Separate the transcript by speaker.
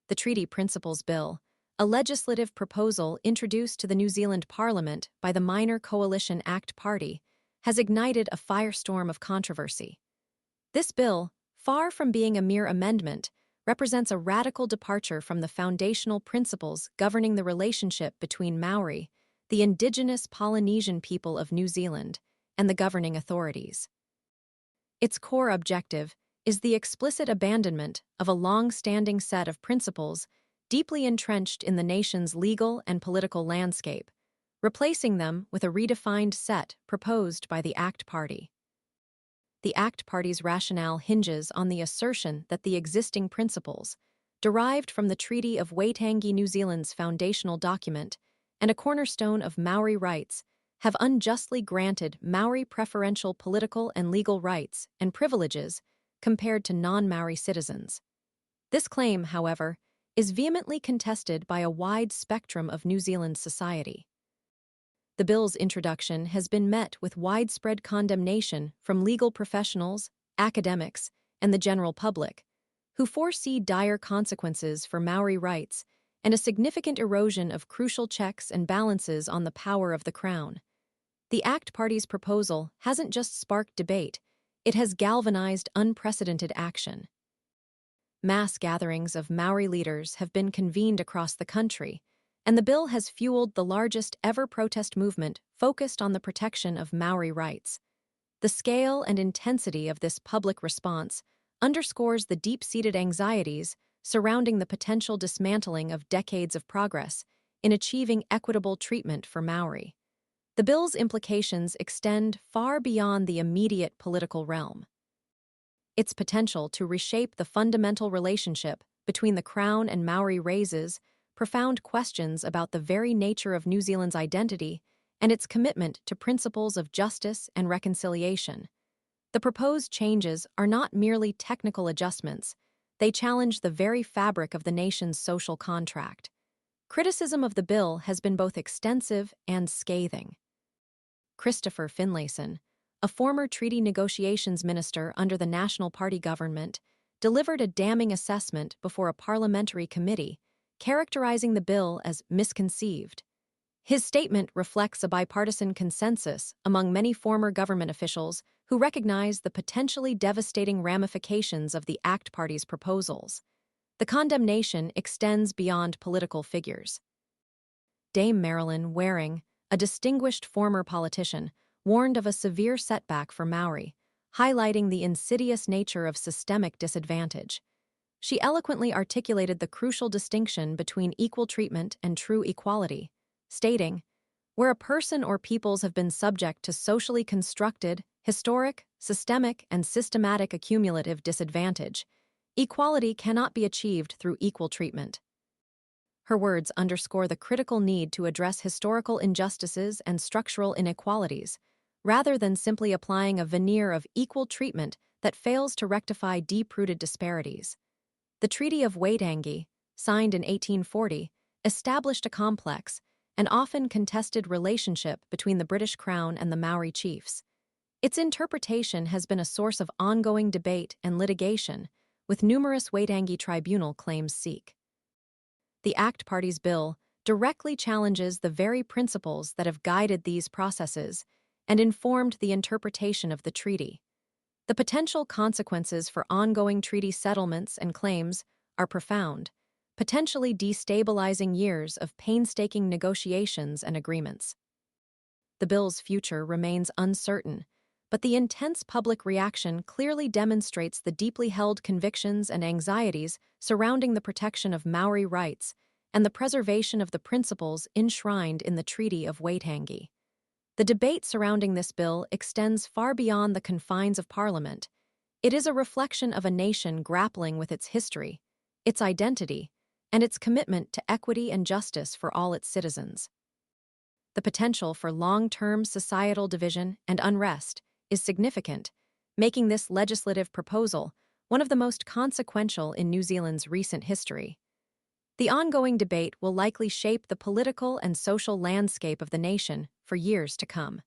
Speaker 1: the Treaty Principles Bill, a legislative proposal introduced to the New Zealand Parliament by the minor Coalition Act Party, has ignited a firestorm of controversy. This bill, far from being a mere amendment, represents a radical departure from the foundational principles governing the relationship between Māori, the indigenous Polynesian people of New Zealand, and the governing authorities. Its core objective is the explicit abandonment of a long-standing set of principles deeply entrenched in the nation's legal and political landscape, replacing them with a redefined set proposed by the ACT Party. The ACT Party's rationale hinges on the assertion that the existing principles, derived from the Treaty of Waitangi, New Zealand's foundational document, and a cornerstone of Māori rights, have unjustly granted Māori preferential political and legal rights and privileges compared to non-Māori citizens. This claim, however, is vehemently contested by a wide spectrum of New Zealand society. The bill's introduction has been met with widespread condemnation from legal professionals, academics, and the general public, who foresee dire consequences for Māori rights and a significant erosion of crucial checks and balances on the power of the Crown. The ACT Party's proposal hasn't just sparked debate, it has galvanized unprecedented action. Mass gatherings of Māori leaders have been convened across the country, and the bill has fueled the largest ever protest movement focused on the protection of Māori rights. The scale and intensity of this public response underscores the deep-seated anxieties surrounding the potential dismantling of decades of progress in achieving equitable treatment for Māori. The bill's implications extend far beyond the immediate political realm. Its potential to reshape the fundamental relationship between the Crown and Māori raises profound questions about the very nature of New Zealand's identity and its commitment to principles of justice and reconciliation. The proposed changes are not merely technical adjustments, they challenge the very fabric of the nation's social contract. Criticism of the bill has been both extensive and scathing. Christopher Finlayson, a former treaty negotiations minister under the National Party government, delivered a damning assessment before a parliamentary committee, characterizing the bill as misconceived. His statement reflects a bipartisan consensus among many former government officials who recognize the potentially devastating ramifications of the ACT Party's proposals. The condemnation extends beyond political figures. Dame Marilyn, a distinguished former politician, warned of a severe setback for Māori, highlighting the insidious nature of systemic disadvantage. She eloquently articulated the crucial distinction between equal treatment and true equality, stating, "Where a person or peoples have been subject to socially constructed, historic, systemic, and systematic accumulative disadvantage, equality cannot be achieved through equal treatment." Her words underscore the critical need to address historical injustices and structural inequalities, rather than simply applying a veneer of equal treatment that fails to rectify deep-rooted disparities. The Treaty of Waitangi, signed in 1840, established a complex and often contested relationship between the British Crown and the Māori chiefs. Its interpretation has been a source of ongoing debate and litigation, with numerous Waitangi Tribunal claims seek. The ACT Party's bill directly challenges the very principles that have guided these processes and informed the interpretation of the treaty. The potential consequences for ongoing treaty settlements and claims are profound, potentially destabilizing years of painstaking negotiations and agreements. The bill's future remains uncertain, but the intense public reaction clearly demonstrates the deeply held convictions and anxieties surrounding the protection of Māori rights and the preservation of the principles enshrined in the Treaty of Waitangi. The debate surrounding this bill extends far beyond the confines of Parliament. It is a reflection of a nation grappling with its history, its identity, and its commitment to equity and justice for all its citizens. The potential for long-term societal division and unrest is significant, making this legislative proposal one of the most consequential in New Zealand's recent history. The ongoing debate will likely shape the political and social landscape of the nation for years to come.